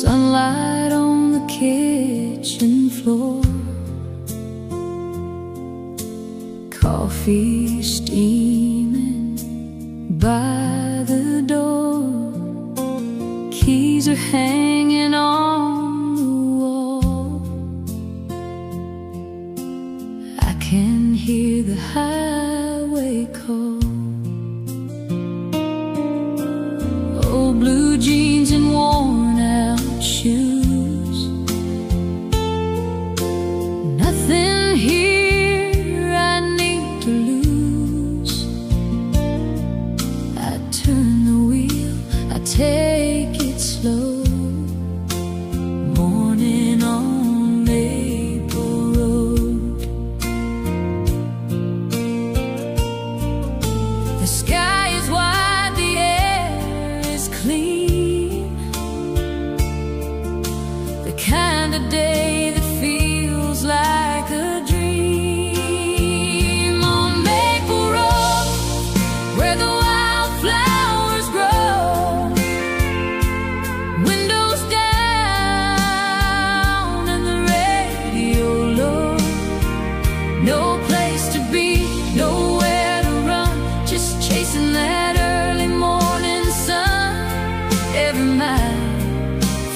Sunlight on the kitchen floor, coffee steaming by the door, keys are hanging on the wall. I can hear the highway call. Old blue jeans and worn out shoes, nothing here I need to lose. I turn the wheel, I take it slow. Morning on Maple Road. The sky is wide, the air is clean, the kind of day that feels like a dream. On Maple Road, where the wildflowers grow, windows down and the radio low. No place to be, nowhere to run, just chasing that early morning sun. Every mile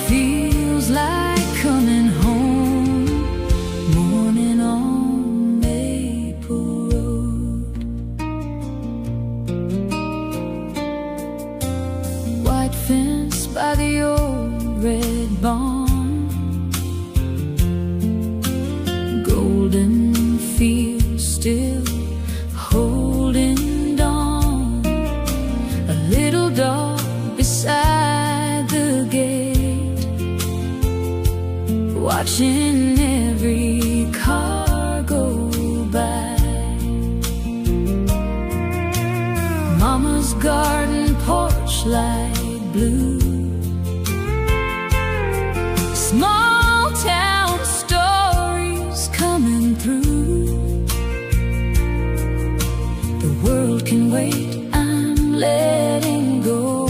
feels like coming home. Morning on Maple Road. White fence by the old red barn, golden fields still holding dawn. A little dog beside the gate, watching every car go by. Mama's garden porch light blue, small town stories coming through. The world can wait, I'm letting go.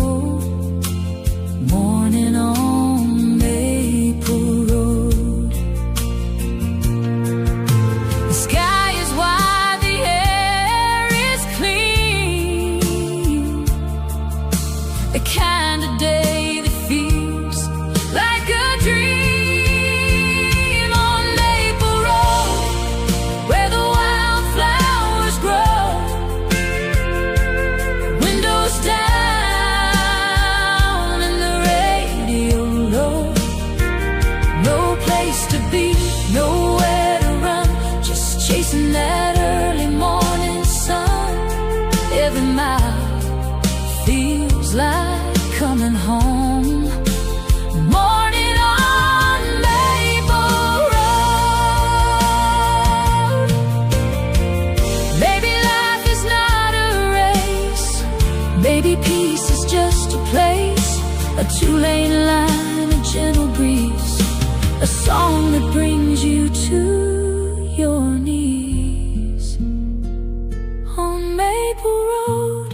Morning on Maple Road. The sky is wide, the air is clean, the kind of day that feels like a dream. On Maple Road, where the wildflowers grow, windows down and the radio low. No place to be, nowhere to run, just chasing that early morning sun. Every mile feels like coming home. Morning on Maple Road. Maybe life is not a race, maybe peace is just a place. A two-lane line, a gentle breeze, a song that brings you to your knees. On Maple Road,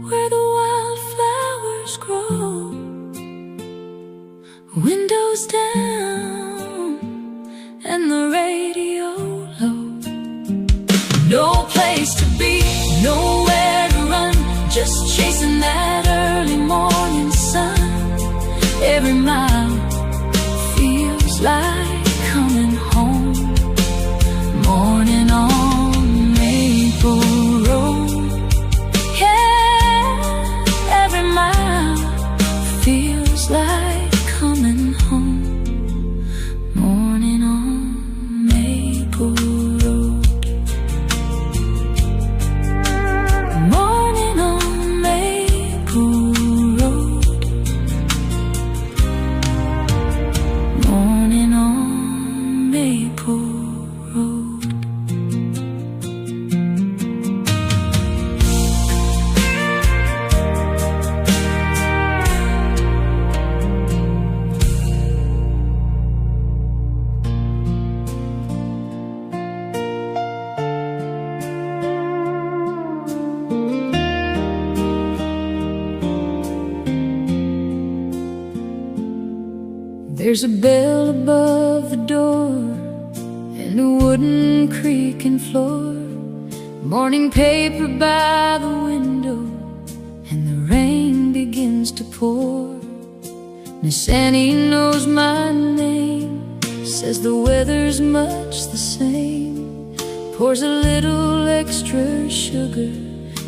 where the wildflowers grow, windows down and the radio low. No place to be, nowhere to run, just chasing that early morning sun. Every mile feels like coming home. Morning on Maple Road. Yeah, every mile feels like coming home. Morning on Maple Road. Morning on Maple There's a bell above the door and a wooden creaking floor, morning paper by the window, and the rain begins to pour. Miss Annie knows my name, says the weather's much the same, pours a little extra sugar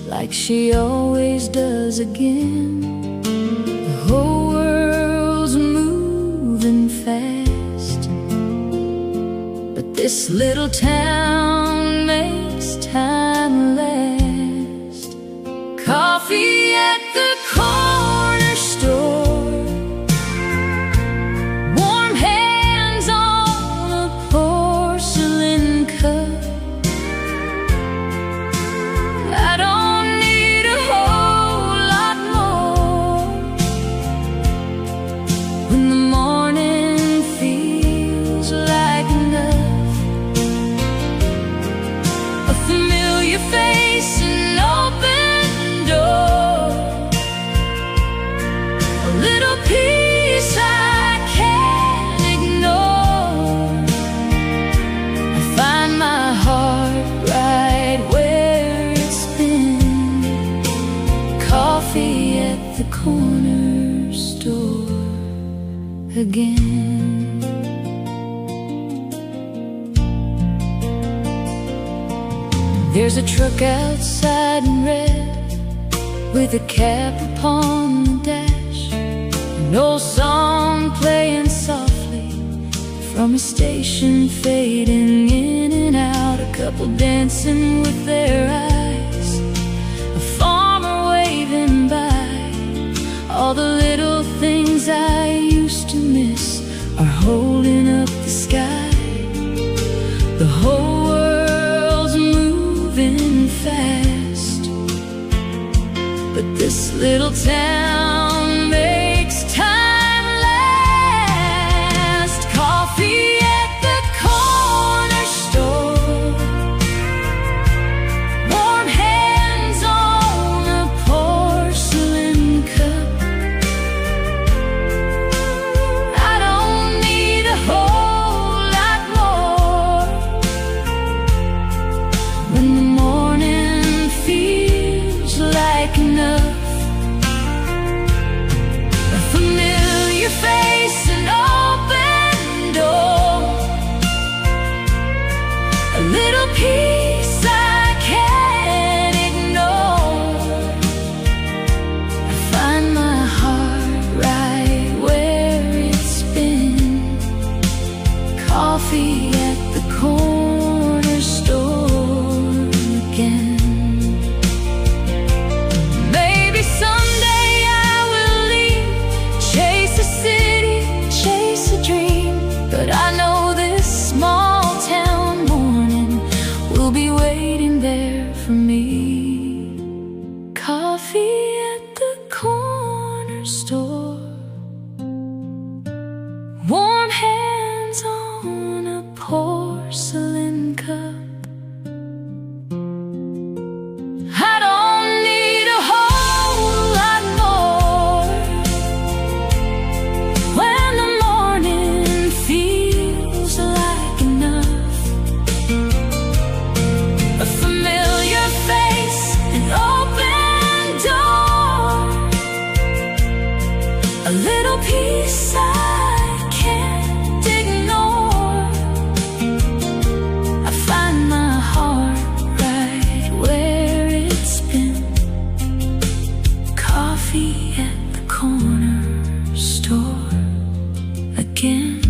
like she always does again. The whole world's moving fast, but this little town makes time last. Coffee at the corner store, warm hands on a porcelain cup. I don't need a whole lot more when the morning feels like enough. A familiar face, an open door, a little piece I can't ignore. I find my heart right where it's been. Coffee at the corner store again. There's a truck outside in red with a cap upon the dash, an old song playing softly from a station fading in and out, a couple dancing with their eyes, a farmer waving by. All the little things I used to miss are holding up the sky. The whole world's moving fast, but this little town makes time last. Coffee at the corner store, warm hands on a porcelain cup. I don't need a whole lot more when the morning feels like enough. A familiar face, an open door, a little piece I can't ignore. I find my heart right where it's been. Coffee at the corner store again. Maybe someday I will leave, chase a city, chase a dream, but I know this small town morning will be waiting there for me. Coffee at the corner store, warm hands on a porcelain cup. I don't need a whole lot more when the morning feels like enough. A familiar face, an open door, a little piece I can't ignore. I find my heart right where it's been. Coffee at the corner store again.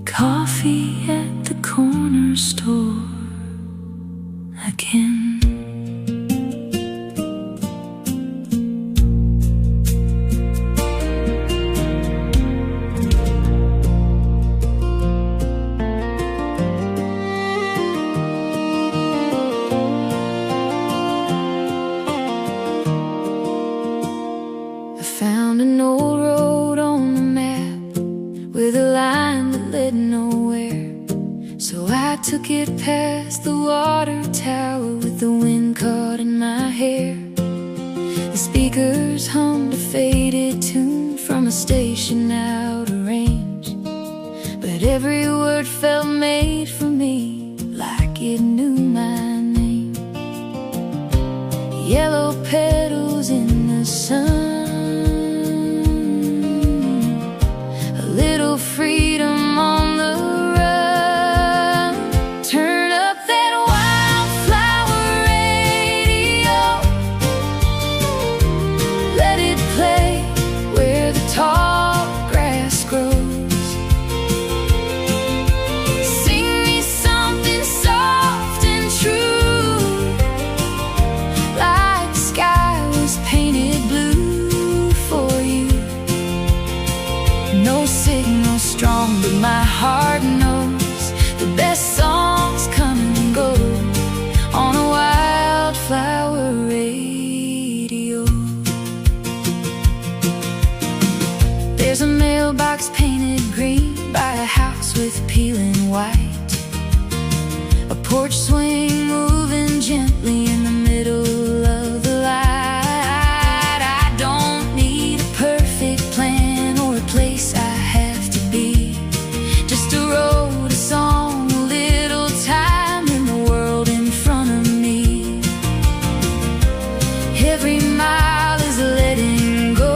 Coffee at the corner store again. I found an old road on the map with a line that led nowhere, so I took it past the water tower with the wind caught in my hair. The speakers hummed a faded tune from the station out of range, but every word felt made for me, like it knew my name. Yellow petals in the sun, a little freedom on the run. Turn up that Wildflower Radio, let it play where the tall grass grows. Sing me something soft and true, like the sky was painted blue for you. No signal strong, but my heart knows the best songs come and go on a Wildflower Radio. There's a mailbox painted green by a house with peeling white, a porch swing moving gently in the middle of the light. I don't need a perfect plan or a place I have to be, just a road, a song, a little time in the world in front of me. Every mile is letting go,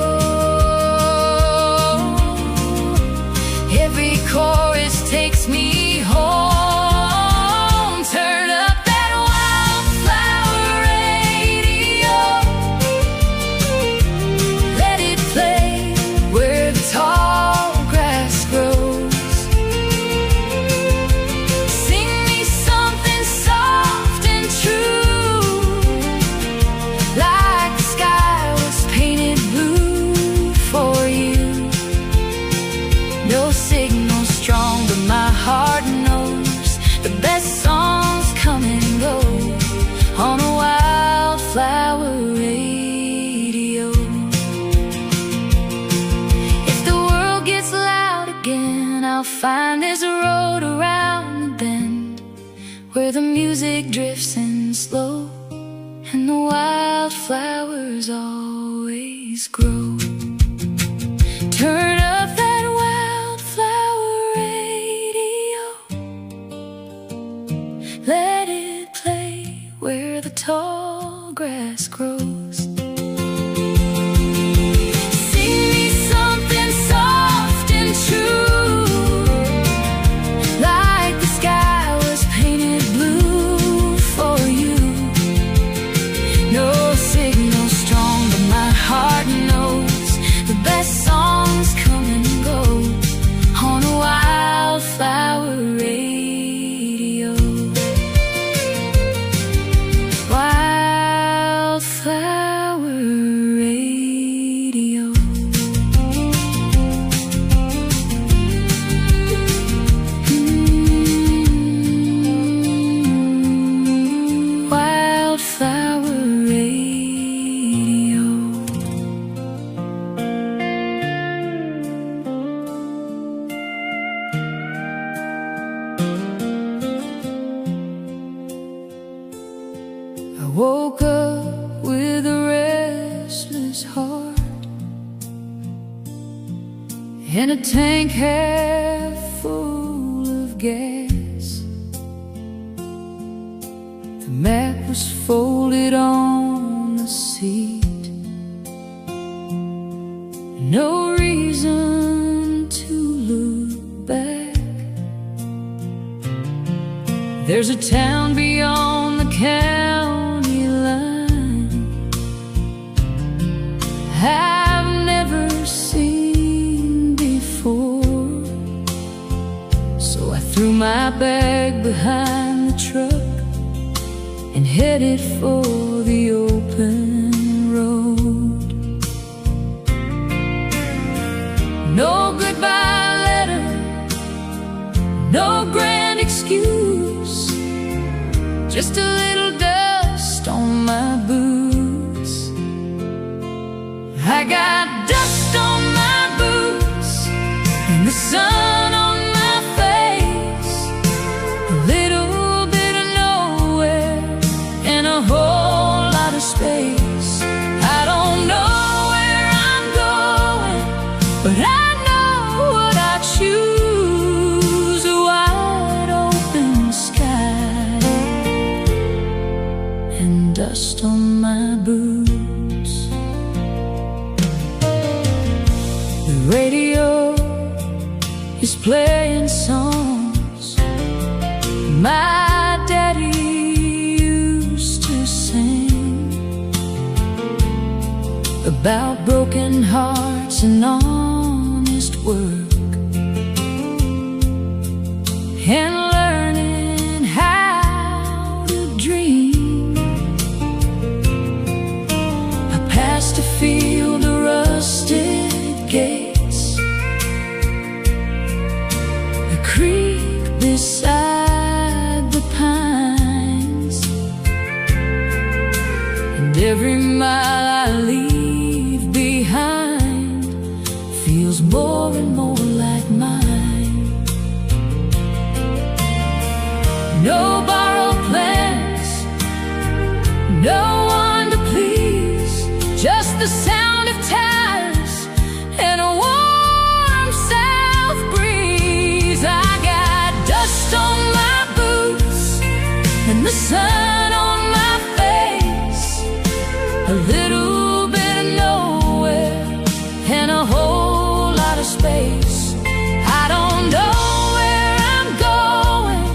every chorus takes me home. Turn up that Wildflower Radio, let it play where the tall grass grows. Sing me something soft and true, like the sky was painted blue for you. No signal strong, but my heart knows the best songs come and go on a Wildflower Radio. If the world gets loud again, I'll find there's a road around the bend where the music drifts in slow and the wildflowers always grow. Turn up that Wildflower Radio, let it play where the tall grass grows. Sing me something soft and true, like the sky was painted blue for you. No signal strong, but my heart knows the best songs come and go on a Wildflower Radio. Wildflower Radio. Wildflower Radio. I woke up with a restless heart and a tank half full of gas. The map was folded on the seat, no reason to look back. There's a town beyond the county line I've never seen before, so I threw my bag behind the truck and headed for the open road. No goodbye letter, no grand excuse, just a little dust on my boots. I got dust on my boots and the sun on my face, a little bit of nowhere and a whole lot of space. I don't know where I'm going, but but I know what I choose, a wide open sky and dust on my boots. The radio is playing songs my daddy used to sing about broken hearts and honest work and learning how to dream. I passed a field of rusted gates, a creek beside the pines, and every mile I leave behind feels more and more like mine. No borrowed plans, no one to please, just the sound of ties and a warm south breeze. I got dust on my boots and the sun on my face, a little bit of nowhere and a whole lot of space. I don't know where I'm going,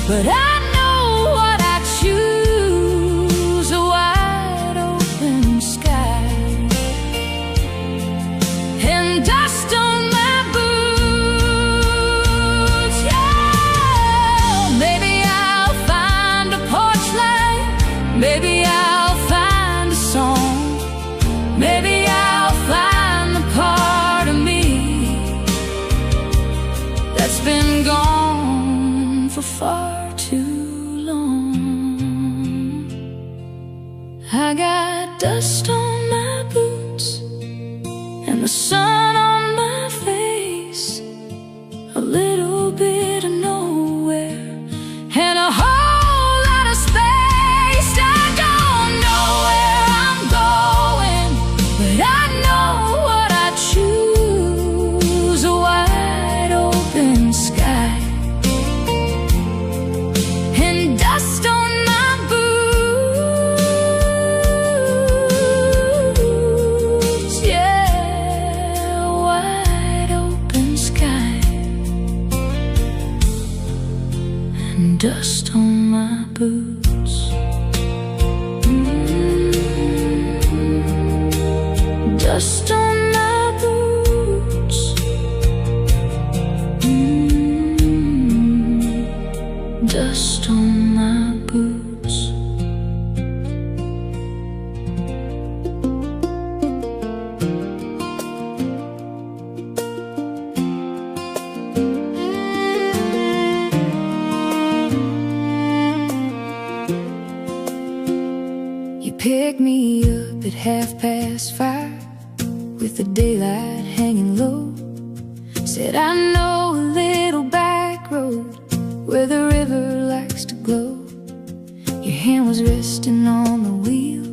but I know what I choose, a wide open sky and dust on my boots. Yeah, maybe I'll find a porch light, maybe I'll find a song, maybe I'll find the part of me that's been gone for far too long. I got dust on my boots and the sun on my face, a little bit of nowhere and a whole lot of space. I don't know where I'm going, but I know what I choose, a wide open sky and dust on my boots. Yeah, wide open sky and dust on my boots. Dust on my boots. Dust on my boots. You pick me up at 5:30 with the daylight hanging low. Said I know a little back road where the river likes to glow. Your hand was resting on the wheel,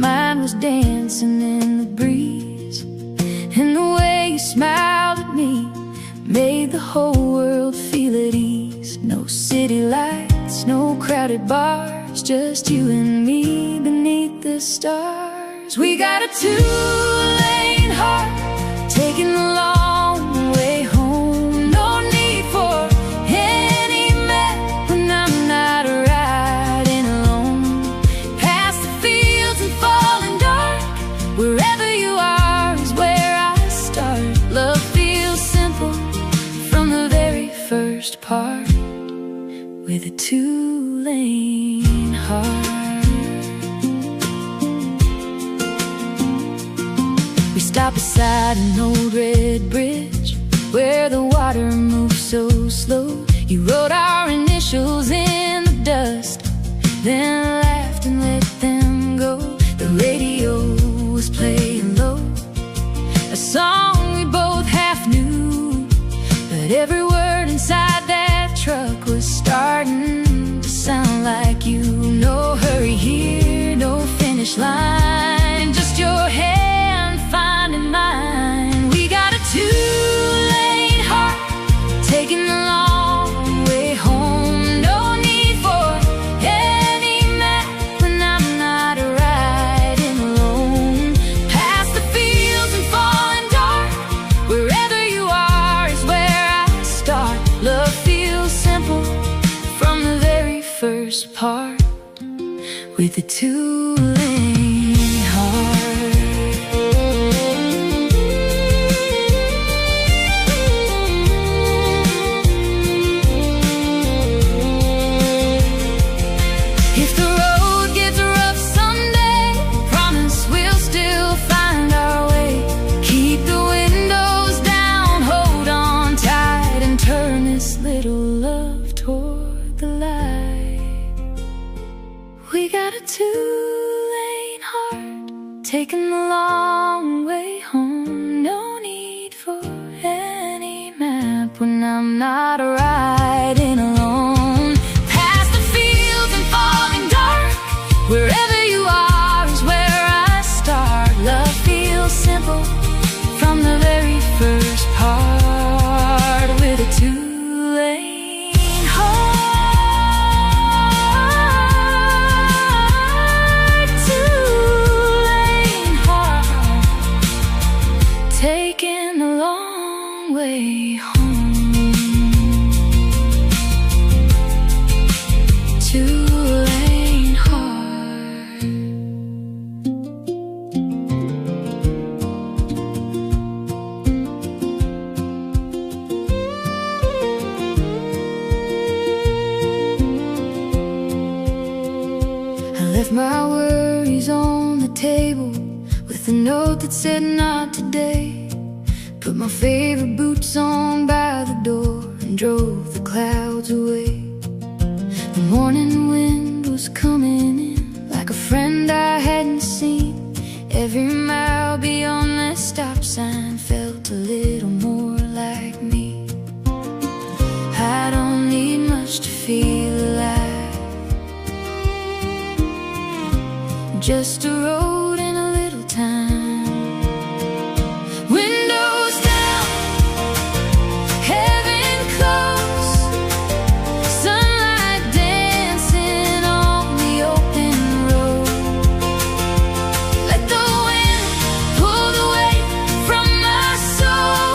mine was dancing in the breeze, and the way you smiled at me made the whole world feel at ease. No city lights, no crowded bars, just you and me beneath the stars. We got a two-lane heart taking the long way home. No need for any map when I'm not riding alone. Past the fields and falling dark, wherever you are is where I start. Love feels simple from the very first part, with a two-lane heart. We stopped beside an old red bridge where the water moves so slow. You wrote our initials in the dust, then laughed and let them go. The radio was playing low, a song we both half knew, but every word inside that truck was starting to sound like you. No hurry here, no finish line, just your hand finding mine. We got a two with a two-lane heart. If the road gets rough someday, promise we'll still find our way. Keep the windows down, hold on tight, and turn this little love toward the light. We got a two-lane heart, taking the long way home. No need for any map when I'm not riding alone. Past the fields and falling dark, wherever you are is where I start. Love feels simple from the very first part, with a two-lane heart, two-lane heart, taking the long way home. Two-lane heart. I left my worries on the table with a note that said not today. Put my favorite boots on by the door and drove the clouds away. The morning wind was coming in like a friend I hadn't seen. Every mile beyond that stop sign felt a little more like me. I don't need much to feel alive, just a road and a little time. Windows down, heaven close, sunlight dancing on the open road. Let the wind pull the weight from my soul.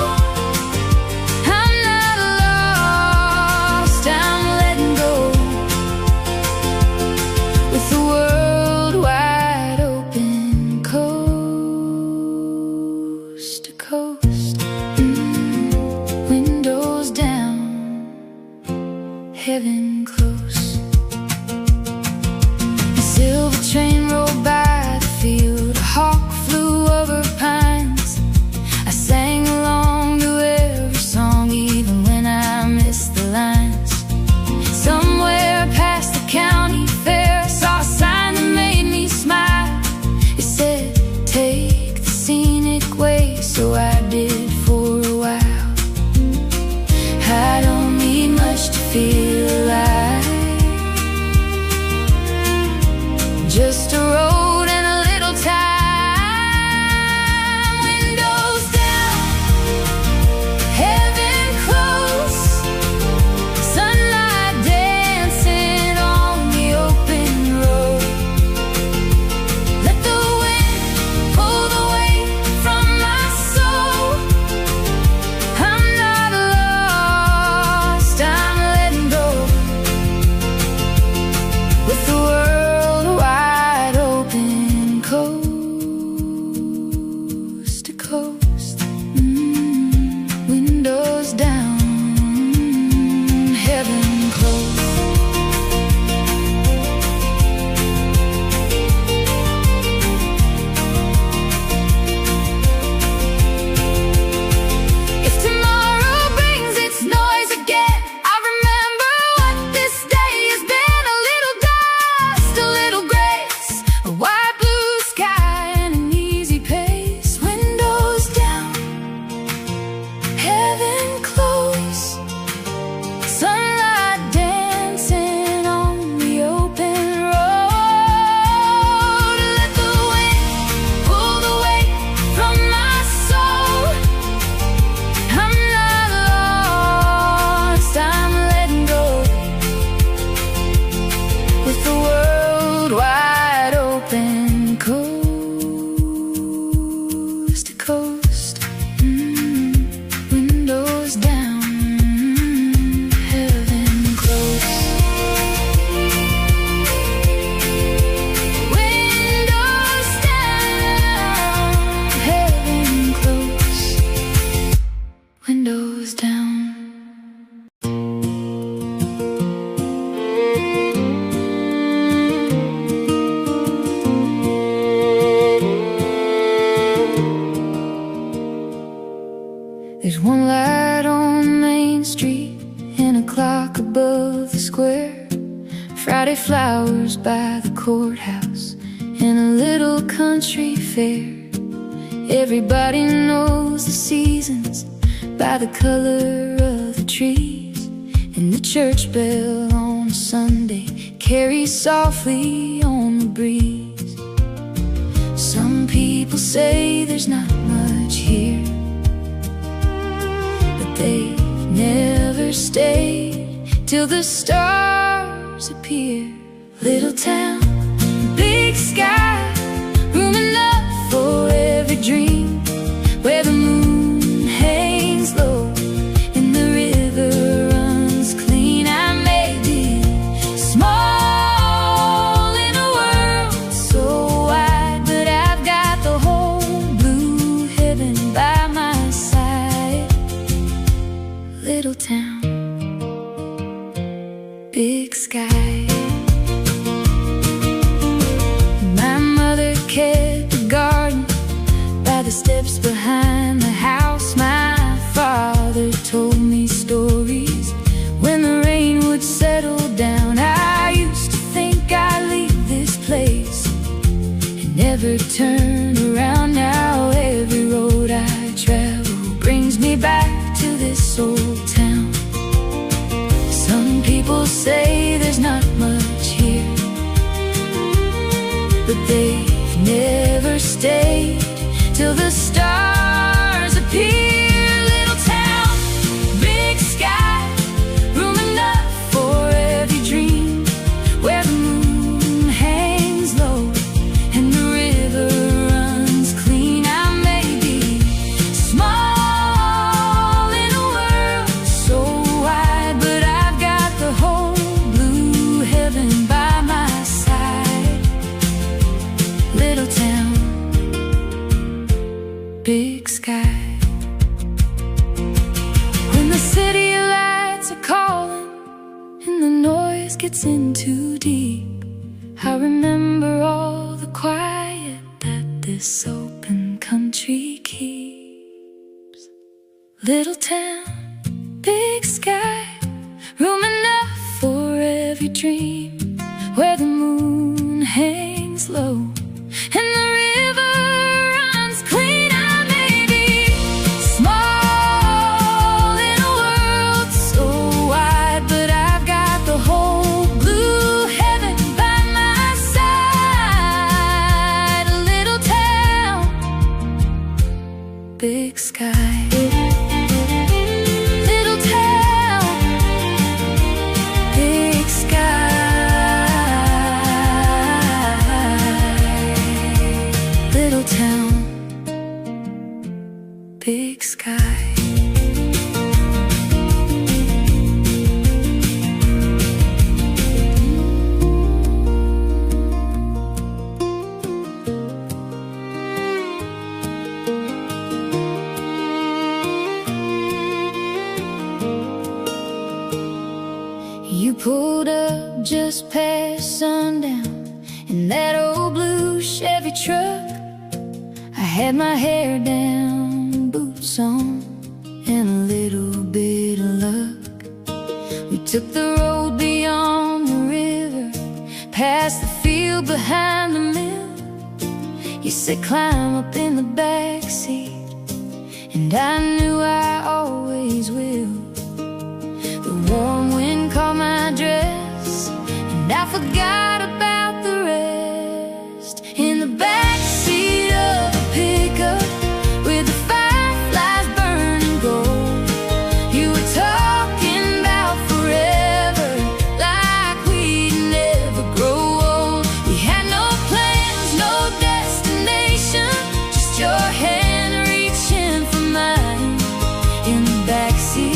I'm not lost, I'm letting go, with the world wide open, coast to coast. Windows down, heaven close. The silver train rolled by the field, a hawk flew over pines. I sang along to every song, even when I missed the lines. Somewhere past the county fair, I saw a sign that made me smile. It said, take the scenic way, so I did for a while. I don't need much to feel alive, just a road and a little time. Windows down, heaven close, sunlight dancing on the open road. Let the wind pull the weight from my soul. I'm not lost, I'm letting go, with the world wide open, coast to coast. Windows down, heaven close. If tomorrow brings its noise again, I remember what this day has been. A little dust, a little grace, a wide blue sky and an easy pace. Windows down, There's one light on Main Street and a clock above the square. Friday flowers by the courthouse and a little country fair. Everybody knows the seasons by the color of the trees. And the church bell on Sunday carries softly on the breeze. Some people say there's not much here, but they've never stayed till the stars appear. Little town, big sky, room enough for every dream, where the moon hangs low and the river runs clean. I may be small in a world so wide, but I've got the whole blue heaven by my side. Little town, big sky. My mother kept a garden by the steps behind the house. My father told me stories when the rain would settle down. I used to think I'd leave this place and never turn around. Now every road I travel brings me back to this old town. Some people say there's not much here, but they've never stayed till the stars appear. Little town, big sky, room enough for every dream, where the moon hangs low and the river runs clean. I may be small in a world so wide, but I've got the whole blue heaven by my side. Little town, big sky. When the city lights are calling and the noise gets in too deep, I remember all the quiet that this open country keeps. Little town, big sky, room enough for every dream, where the moon hangs low and the river runs clean. I may be small in a world so wide, but I've got the whole blue heaven by my side. A little town, big sky. Little town, big sky. Little town, big sky. You pulled up just past sundown in that old blue Chevy truck. I had my hair down, boots on, and a little bit of luck. We took the road beyond the river, past the field behind the mill. You said climb up in the backseat, and I knew I always will. The warm wind caught my dress, and I forgot about the rest. In the backseat of a pickup with the fireflies burning gold, you were talking about forever, like we'd never grow old. We had no plans, no destination, just your hand reaching for mine in the backseat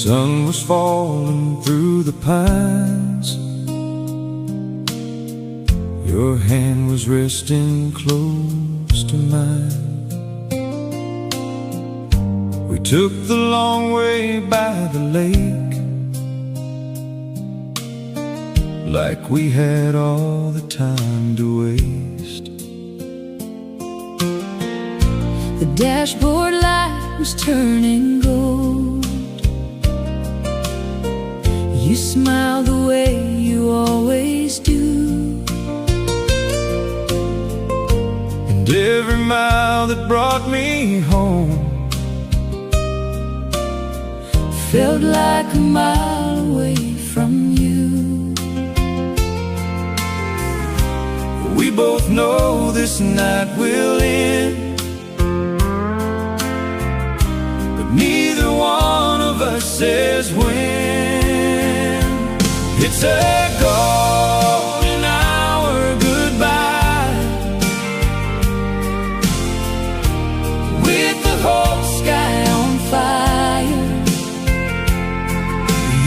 sun was falling through the pines. Your hand was resting close to mine. We took the long way by the lake, like we had all the time to waste. The dashboard light was turning gold. You smiled the way you always do, and every mile that brought me home felt like a mile away from you. We both know this night will end, but neither one of us says when. It's a golden hour goodbye, with the whole sky on fire.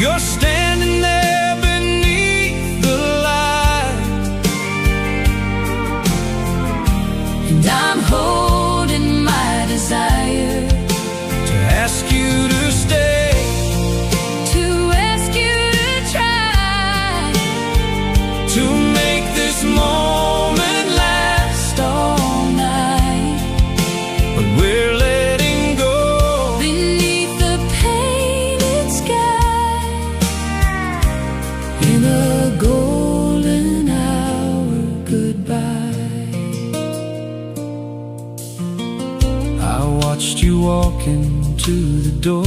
You're standing there beneath the light, and I'm holding my desire to ask you to stay, to ask you to try, to make this moment last all night. But we're letting go beneath the painted sky, in a golden hour goodbye. I watched you walk into the door,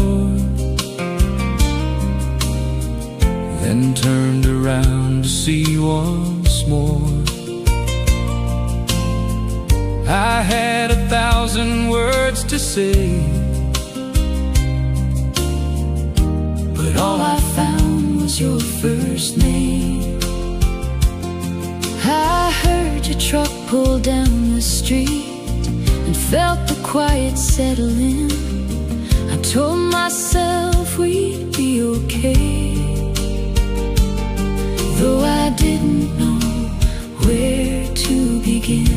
then turned around to see once more. I had 1,000 words to say, but all I found was your first name. I heard your truck pull down the street and felt the quiet settle in. I told myself we'd be okay, though I didn't know where to begin.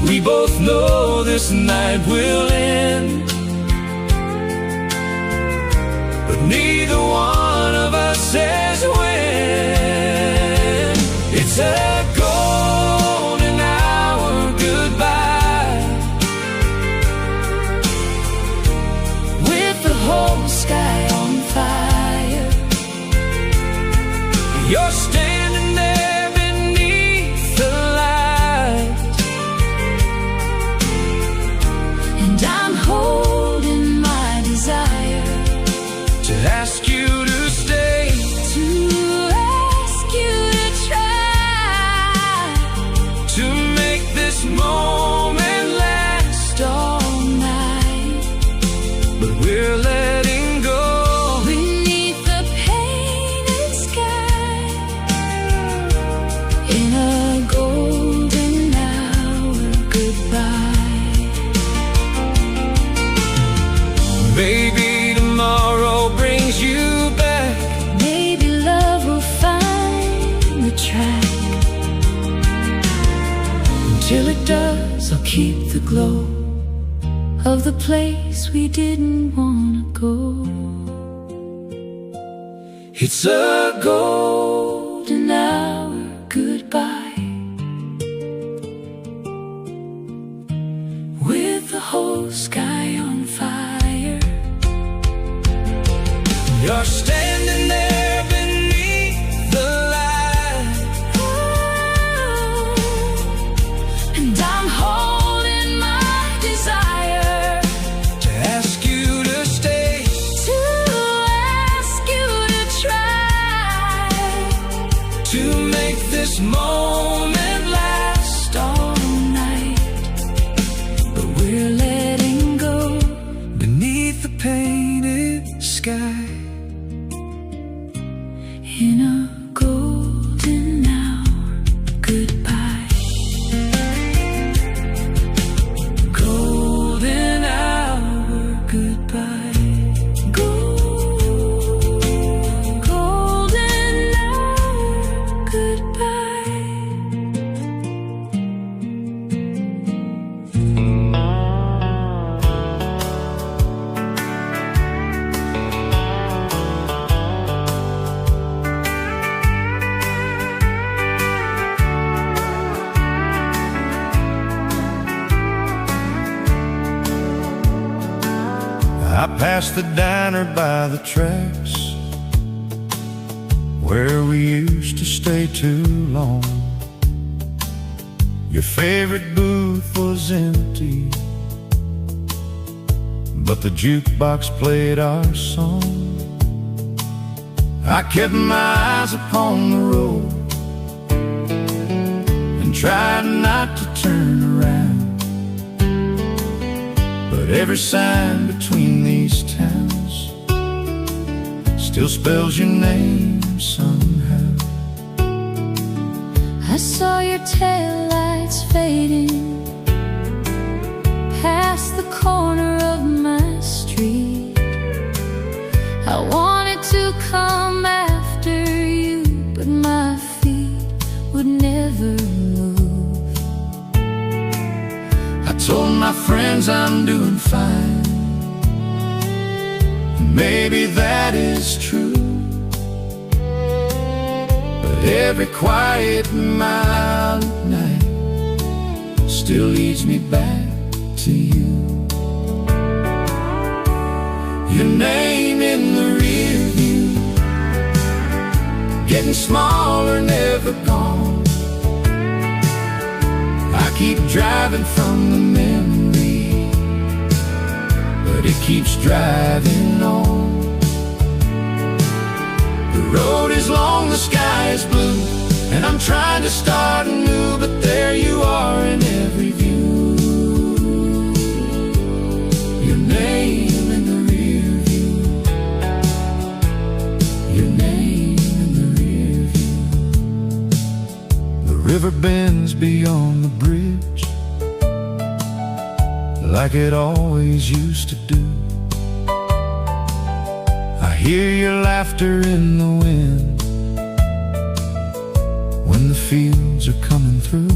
we both know this night will end, but neither one of us says when. It's a golden hour goodbye, with the whole sky on fire. You're standing there beneath the light, and I'm holding my desire to ask you to stay, to ask you to try, to make this moment last all night. but we're letting go Beneath the painted sky, in a golden hour goodbye. Baby, tomorrow brings you back. Maybe love will find the track. Until it does, I'll keep the glow of the place we didn't wanna go. It's a Golden hour goodbye, with the whole sky on fire. You're standing there beneath the light, And I'm holding my desire to ask you to stay, to ask you to try, to make this moment last all night. but We're letting go beneath the painted sky. in a golden hour goodbye. Golden hour past the diner by the tracks where we used to stay too long. Your favorite booth was empty, but the jukebox played our song. I kept my eyes upon the road and tried not to turn around, but every sign between these towns still spells your name somehow. I saw your taillights fading past the corner of my street. I wanted to come after you, but my feet would never move. I told my friends I'm doing fine, maybe that is true, but every quiet mile at night still leads me back to you. Your name in the rear view, getting smaller, never gone. I keep driving from the memory, but it keeps driving on. The road is long, the sky is blue, and I'm trying to start anew, but there you are in every view. Your name in the rear view, your name in the rear view. The river bends beyond the bridge like it always used to do. I hear your laughter in the wind when the fields are coming through.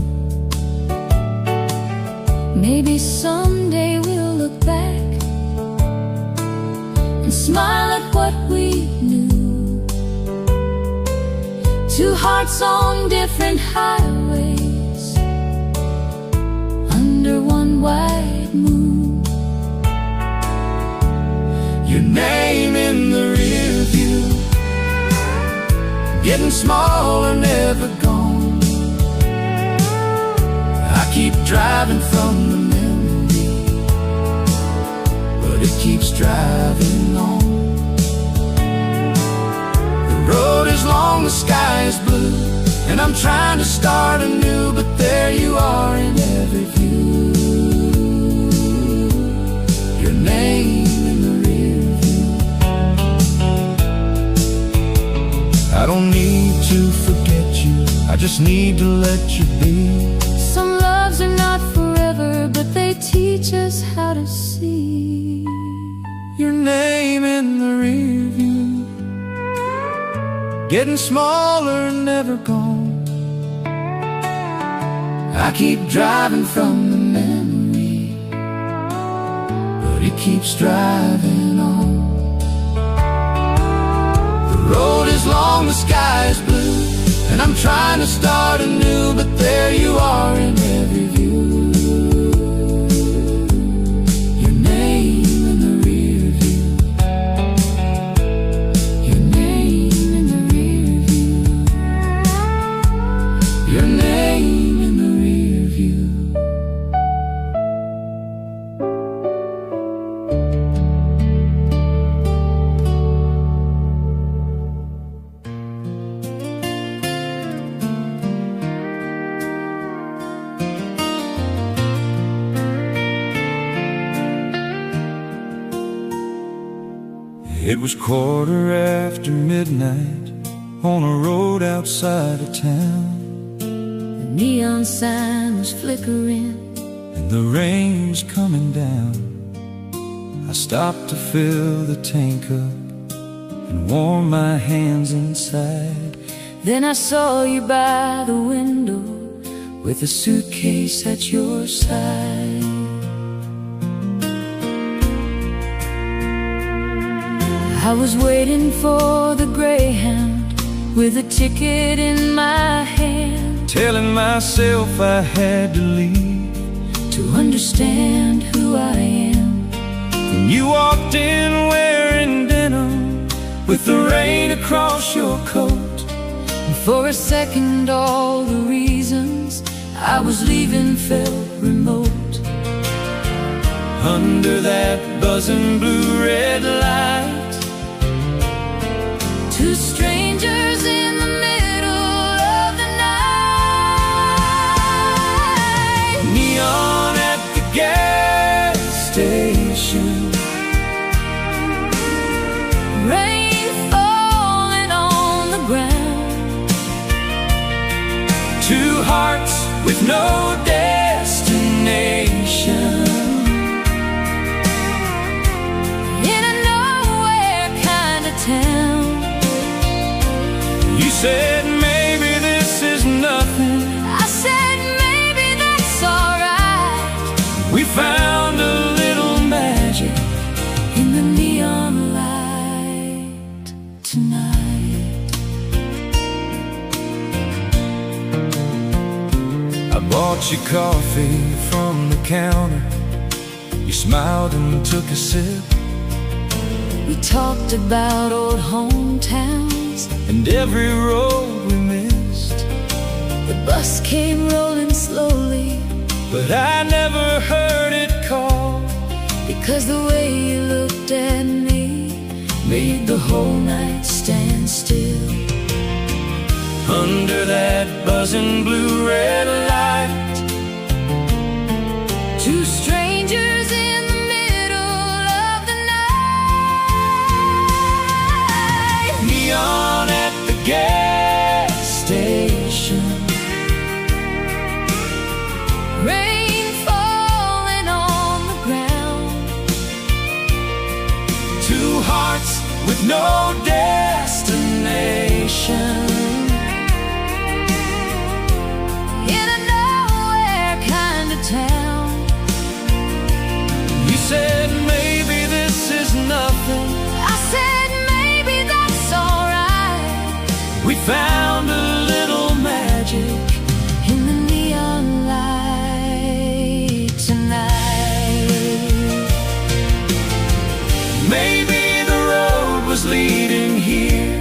Maybe someday we'll look back and smile at what we knew. Two hearts on different highways under one white moon. Your name in the rear view, getting smaller, never gone. I keep driving from the memory, but it keeps driving on. The road is long, the sky is blue, and I'm trying to start anew, but there you are in every view. Your name in the rear view. I don't need to forget you, I just need to let you be. Some loves are not forever, but they teach us how to see. Your name in the rear view, getting smaller, never gone. I keep driving from the memory, but it keeps driving on. The road is long, the sky is blue, and I'm trying to start anew, but there you are in every view. Your name in the rear view, your name in the rear view, your name in the rear view. It was midnight on a road outside of town. The neon sign was flickering and the rain was coming down. I stopped to fill the tank up and warm my hands inside. Then I saw you by the window with a suitcase at your side. I was waiting for the Greyhound with a ticket in my hand, telling myself I had to leave to understand who I am. The when you walked in wearing denim with the rain across your coat. And for a second all the reasons I was leaving felt remote. Under that buzzing blue-red light, two strangers in the middle of the night. Neon at the gas station, rain falling on the ground. two hearts with no destination. You said maybe this is nothing. I said maybe that's alright. We found a little magic in the neon light tonight. I bought you coffee from the counter. You smiled and took a sip. We talked about old hometowns and every road we missed. The bus came rolling slowly, but I never heard it call, because the way you looked at me made the whole night stand still. Under that buzzing blue-red light, two strangers in the middle of the night. Neon at the gas station, rain falling on the ground. two hearts with no destination. In a nowhere kind of town. You said maybe this is nothing. I said maybe that's alright. We found a little magic in the neon light tonight. Maybe the road was leading here.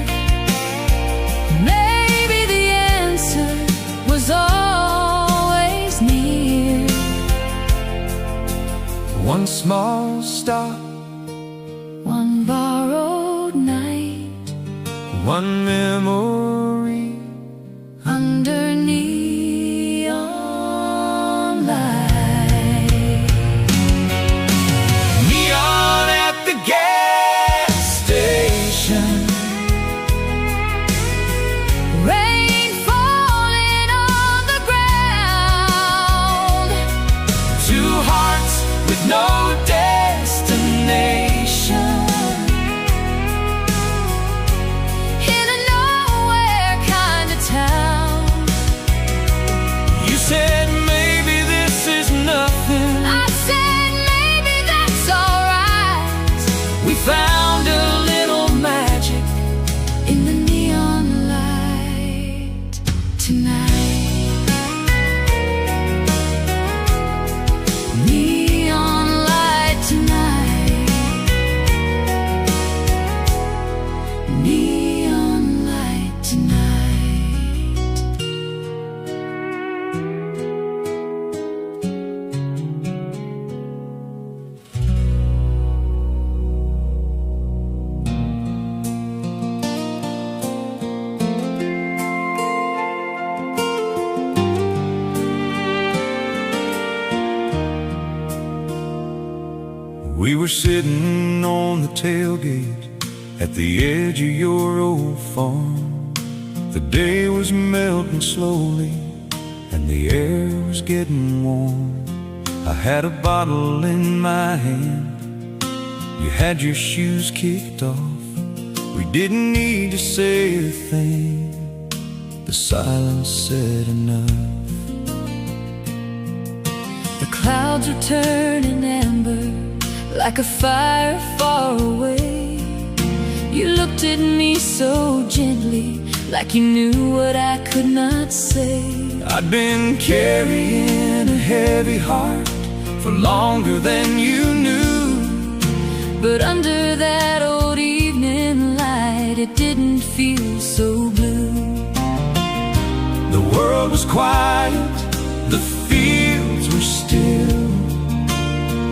Maybe the answer was always near. One small stop, one borrowed night, one memory under neon light. Neon at the gas station, Rain falling on the ground. two hearts with no destination. In a nowhere kind of town. You said maybe this is nothing. I said maybe that's alright. We found a little magic In the neon light tonight. Neon light tonight. Neon light tonight. We were sitting on the tailgate at the edge of your old farm. The day was melting slowly and the air was getting warm. I had a bottle in my hand. You had your shoes kicked off. We didn't need to say a thing. The silence said enough. The clouds are turning amber like a fire far away. You looked at me so gently, like you knew what I could not say. I'd been carrying a heavy heart for longer than you knew. But under that old evening light, it didn't feel so blue. The world was quiet, the fields were still.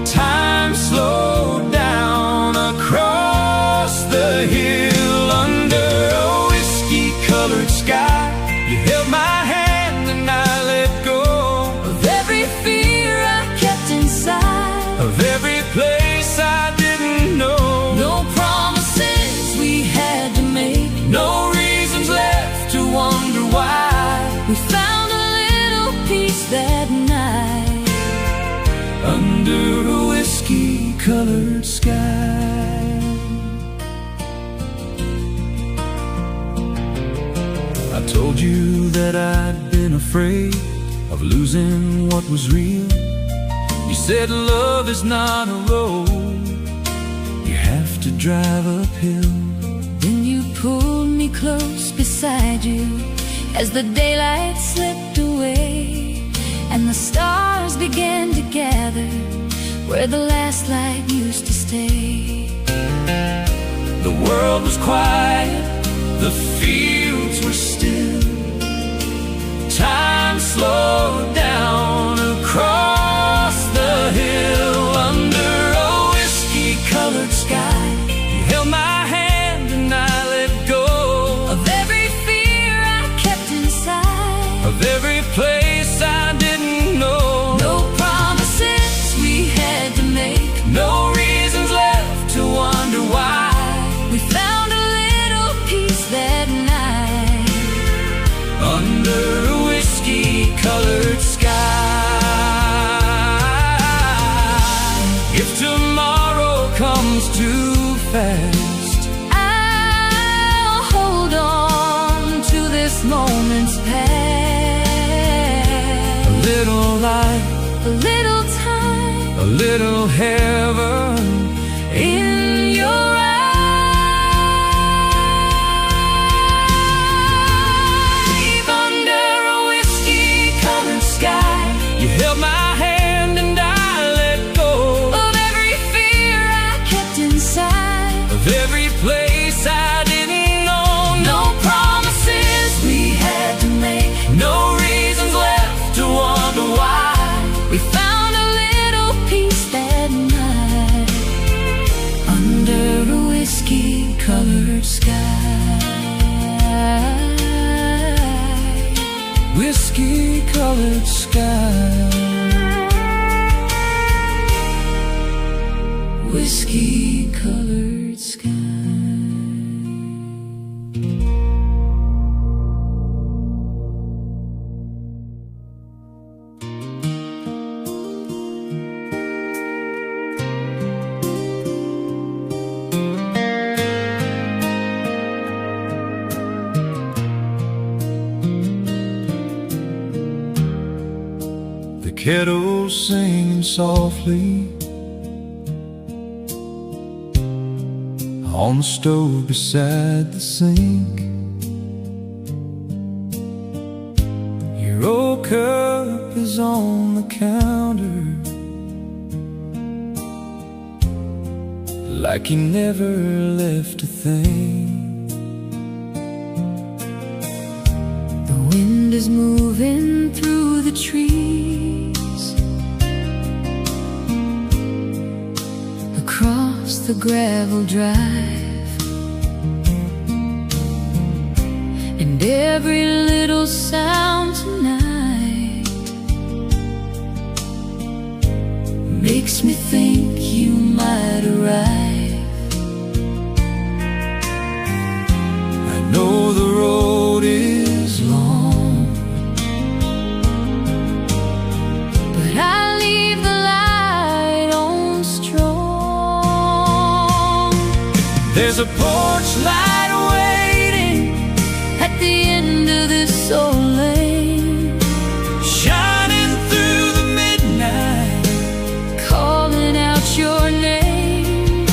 Time slowed down across the hill. Under a whiskey-colored sky, you held my hand and I let go of every fear I kept inside, of every place I didn't know. No promises we had to make, no reasons left to wonder why. We found a little peace that night under a whiskey-colored sky. I told you that I'd been afraid of losing what was real. You said love is not a road you have to drive uphill. Then you pulled me close beside you as the daylight slipped away and the stars began to gather where the last light used to stay. The world was quiet, the fields were still. Time slowed down across the hill. Under a whiskey-colored sky, you held my hand and I let go of every fear I kept inside, of every place I didn't know. No promises we had to make, no reasons left to wonder why. We found a little peace that night under a whiskey-colored sky. If tomorrow comes too fast, I'll hold on to this moment's past. a little light, a little time, a little heaven in your eyes. Under a whiskey-colored sky, you held my hand and I let go of every fear I kept inside, of every place I didn't know. no promises we had to make, no reasons left to wonder why. we found a little peace that night under a whiskey-colored sky. Whiskey-colored sky, whiskey-colored sky. kettle singing softly on the stove beside the sink. Your old cup is on the counter like you never left a thing. The wind is moving through the trees across the gravel drive, and every little sound tonight makes me think you might arrive. I know the road is long, but I leave the light on strong. there's a porch light waiting At the end of this old lane, shining through the midnight, calling out your name.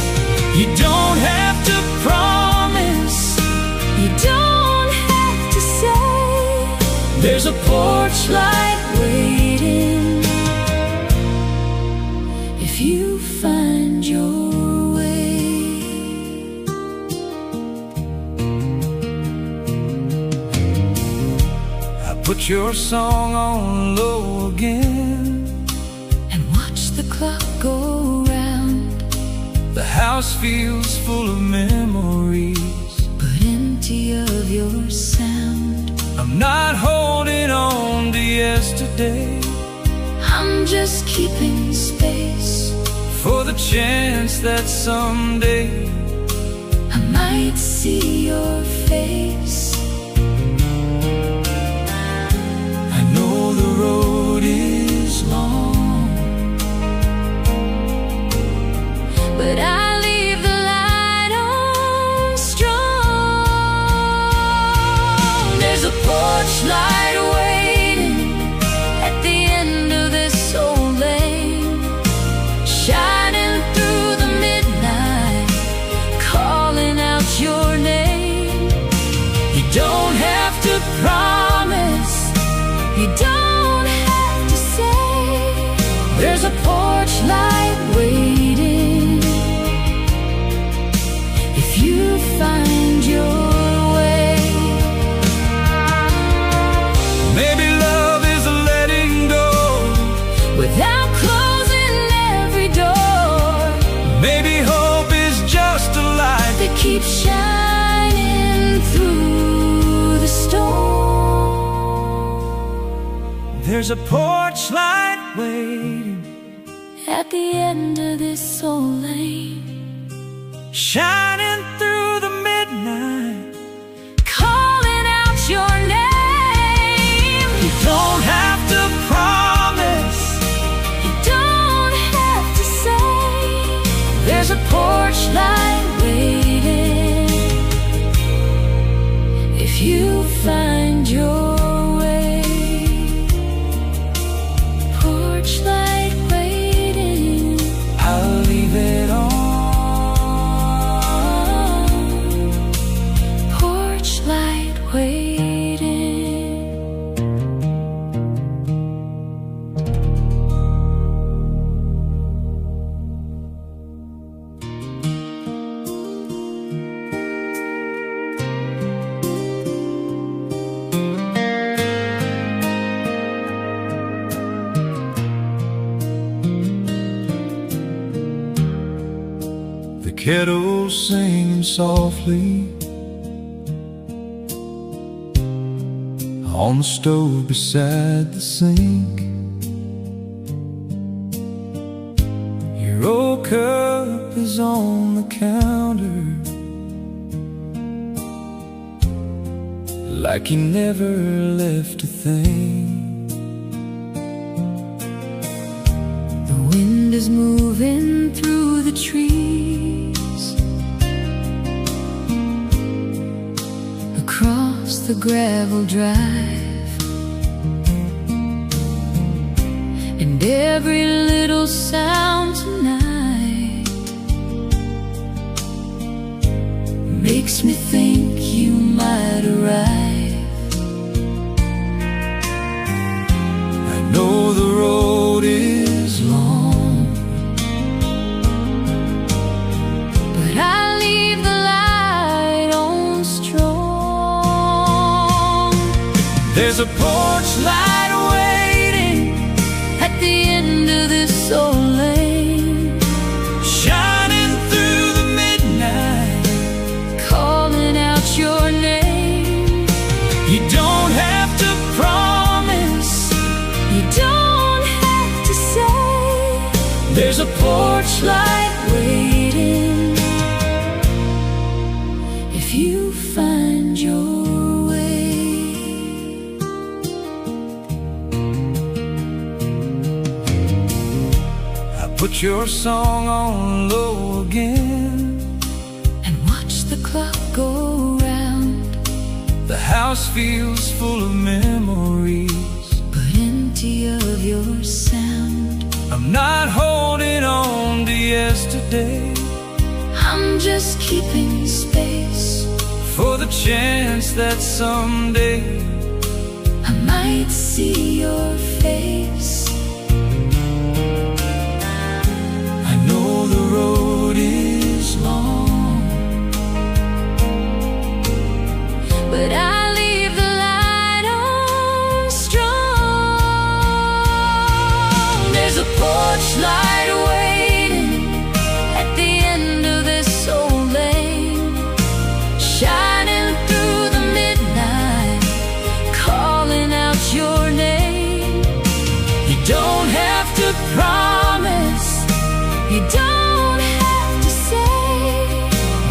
you don't have to promise, You don't have to say, there's a porch light waiting. If you find your way. put your song on low again and watch the clock go round. The house feels full of memories, but empty of your sound. I'm not holding on to yesterday, I'm just keeping space for the chance that someday I might see your face. I know the road is long, but I leave the light on strong. There's a porch light waiting at the end of this old lane, shining through the midnight, calling out your name. you don't have to promise, You don't have to say. there's a Porch light waiting if you find your way. maybe love is letting go, Without closing every door maybe hope is just a light that keeps shining through the storm. there's a porch light waiting, At the end of this old lane, shining through the midnight, calling out your name. you don't have to promise, You don't have to say. there's a Porch light waiting if you find your way. Porch light waiting, I'll leave it on. porch light waiting. The kettle singing softly on the stove beside the sink. Your old cup is on the counter, like you never left a thing. The wind is moving through the trees, across the gravel drive, and every little sound tonight makes me think you might arrive. I know the road is long, But I leave the light on strong. there's a porch light waiting, At the end of this old lane, shining through the midnight, calling out your name. you don't have to promise, You don't have to say. there's a Porch light waiting if you find your way. I put your song on low again And watch the clock go round, the house feels full of memories, but empty of your sound. I'm not holding on to yesterday, I'm just keeping space for the chance that someday I might see your face. I know the road is long, But I leave the light on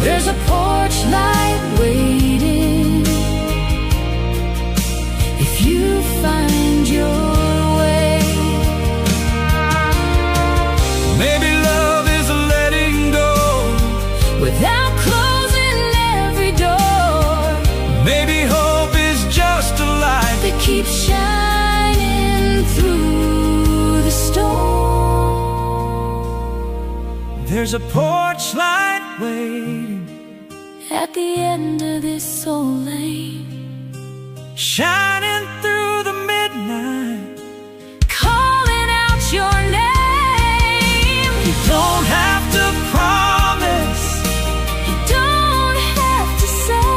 There's a porch light waiting if you find your way. Maybe love is letting go without closing every door. Maybe hope is just a light that keeps shining through the storm. There's a porch light waiting at the end of this old lane, shining through the midnight, calling out your name. You don't have to promise, you don't have to say.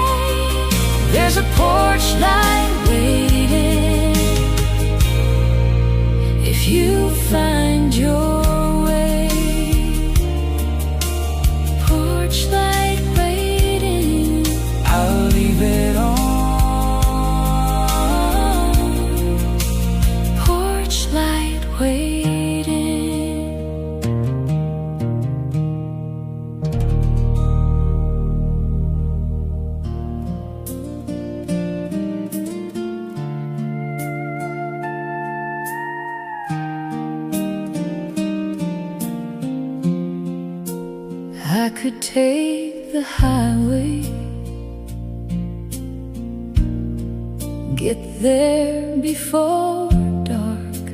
there's a porch light waiting if you find your way. Porch light waiting, I'll leave it on. Porch light waiting. I could take the highway, get there before dark,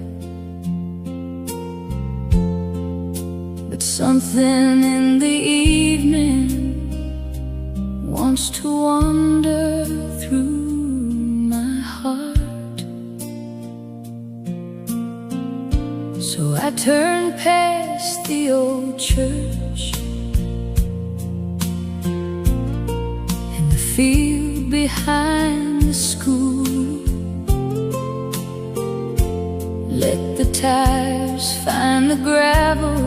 but something in the evening wants to wander through my heart. So I turn past the old church and the field behind the school. Let the tires find the gravel,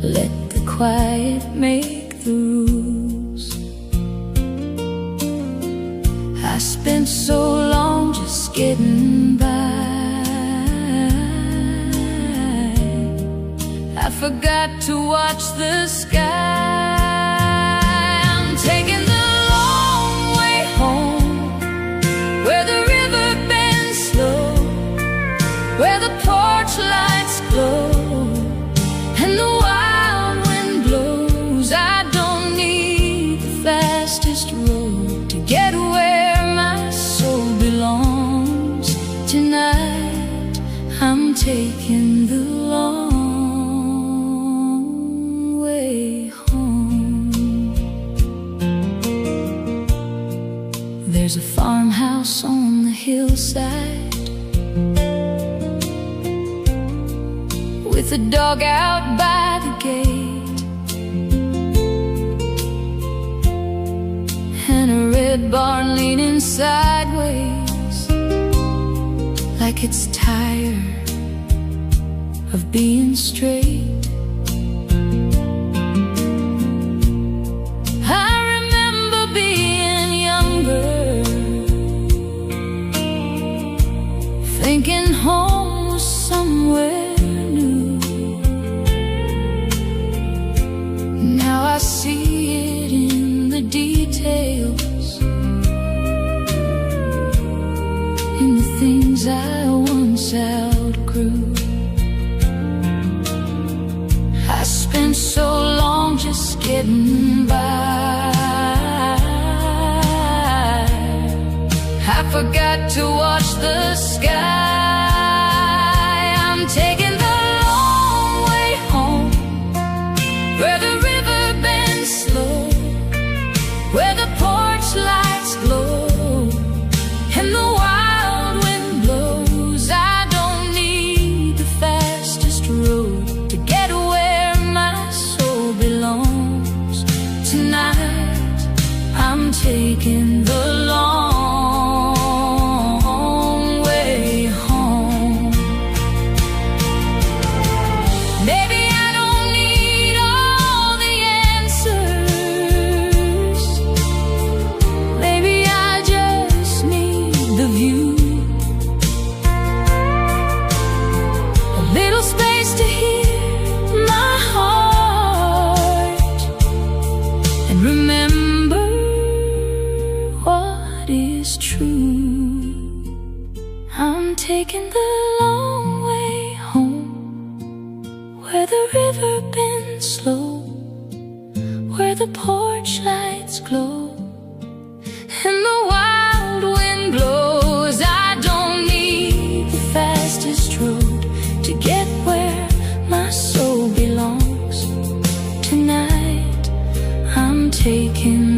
let the quiet make the rules. I spent so long just getting by, I forgot to watch the sky. I'm taking the long way home, where the river bends slow, where the porch lights glow and the wild wind blows. I don't need the fastest road to get where my soul belongs. Tonight I'm taking the long way home. There's a farmhouse on the hillside with a dog out by the gate and a red barn leaning sideways like it's tired of being straight. I remember being younger, thinking home was somewhere new. Now I see it in the details, in the things I once outgrew. I spent so long just getting by, I forgot to watch the sky. I'm taking the long way home, where the river bends slow, where the porch lights glow and the wild wind blows. I don't need the fastest road to get where my soul belongs. Tonight I'm taking the long way home. Maybe I don't need all the answers, maybe I just need the view, a little space to hear my heart the porch lights glow and the wild wind blows. I don't need the fastest road to get where my soul belongs. Tonight I'm taking